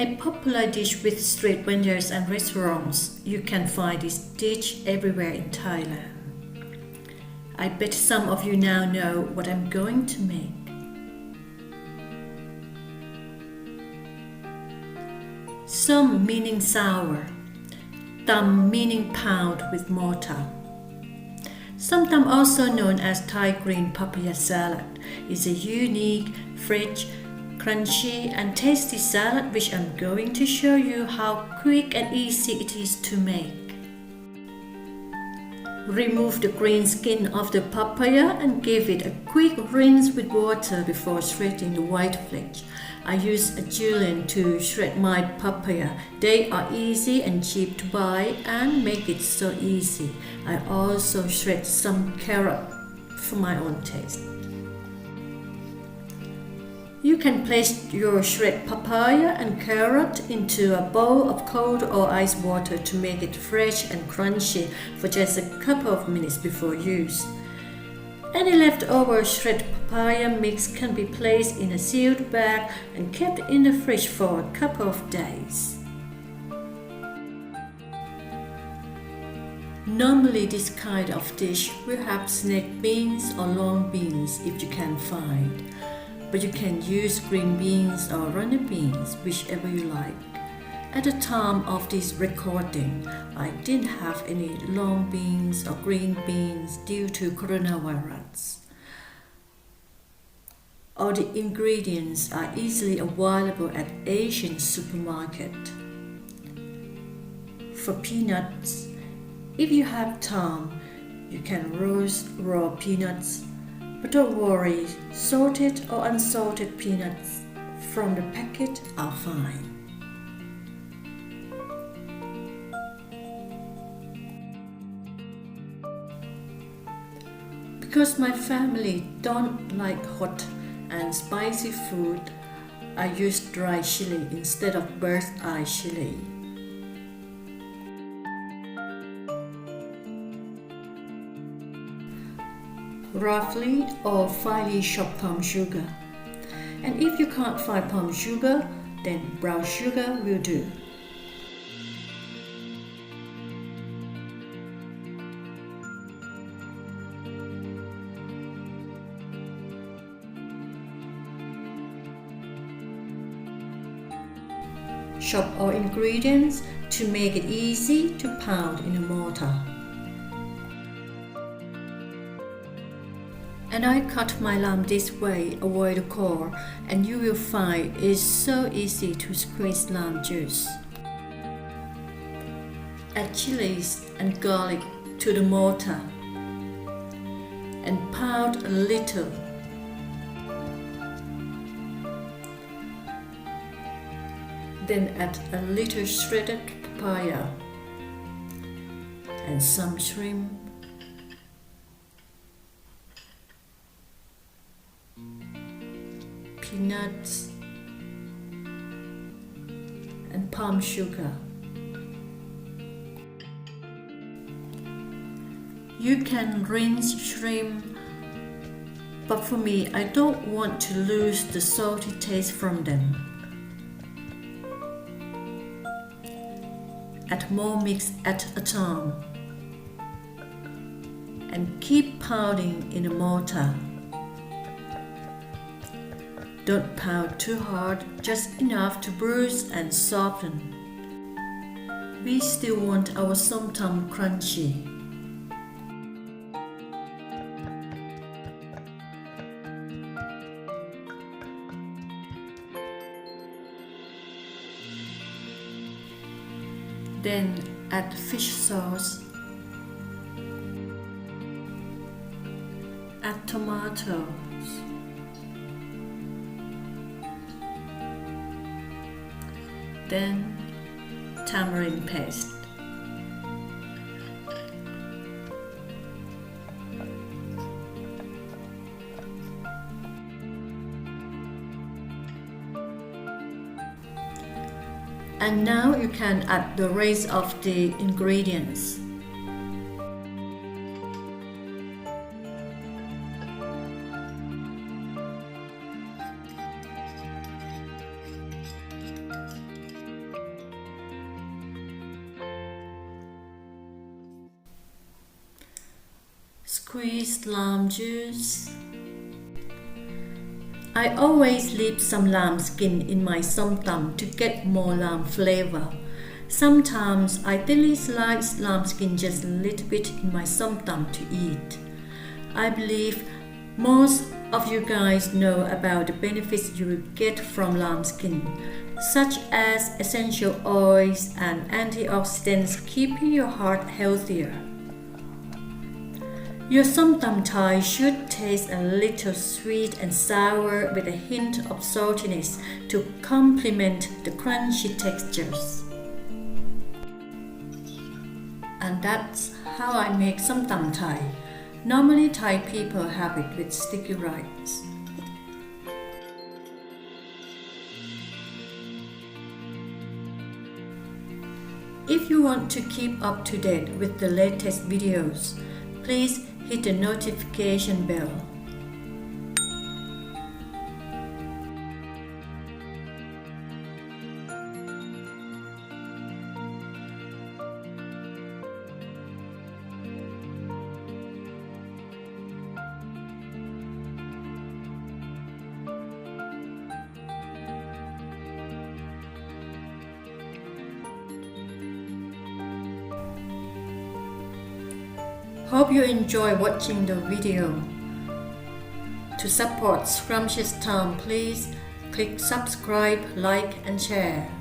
A popular dish with street vendors and restaurants. You can find this dish everywhere in Thailand. I bet some of you now know what I'm going to make. Som meaning sour, tam meaning pound with mortar. Sometimes also known as Thai green papaya salad, is a unique, fresh, crunchy and tasty salad which I'm going to show you how quick and easy it is to make. Remove the green skin of the papaya and give it a quick rinse with water before shredding the white flesh. I use a julienne to shred my papaya. They are easy and cheap to buy and make it so easy. I also shred some carrot for my own taste. You can place your shredded papaya and carrot into a bowl of cold or ice water to make it fresh and crunchy for just a couple of minutes before use. Any leftover shredded papaya mix can be placed in a sealed bag and kept in the fridge for a couple of days. Normally this kind of dish will have snake beans or long beans if you can find. But you can use green beans or runner beans, whichever you like. At the time of this recording, I didn't have any long beans or green beans due to coronavirus. All the ingredients are easily available at Asian supermarket. For peanuts, if you have time, you can roast raw peanuts. But don't worry, salted or unsalted peanuts from the packet are fine. Because my family don't like hot and spicy food, I use dry chili instead of bird's eye chili. Roughly or finely chopped palm sugar. And if you can't find palm sugar, then brown sugar will do. Chop all ingredients to make it easy to pound in a mortar. And I cut my lime this way, avoid the core, and you will find it's so easy to squeeze lime juice. Add chilies and garlic to the mortar and pound a little. Then add a little shredded papaya and some shrimp. Peanuts and palm sugar. You can rinse shrimp, but for me, I don't want to lose the salty taste from them. Add more mix at a time and keep pounding in a mortar. Don't pound too hard, just enough to bruise and soften. We still want our som tam crunchy. Then add fish sauce. Add tomatoes. Then tamarind paste. And now you can add the rest of the ingredients. squeezed lime juice. I always leave some lime skin in my somtam to get more lime flavor. Sometimes I thinly slice lime skin just a little bit in my somtam to eat. I believe most of you guys know about the benefits you will get from lime skin, such as essential oils and antioxidants keeping your heart healthier. Your somtam Thai should taste a little sweet and sour with a hint of saltiness to complement the crunchy textures. And that's how I make somtam Thai. Normally Thai people have it with sticky rice. If you want to keep up to date with the latest videos, please hit the notification bell. Hope you enjoy watching the video. To support Scrumptious Time, please click subscribe, like and share.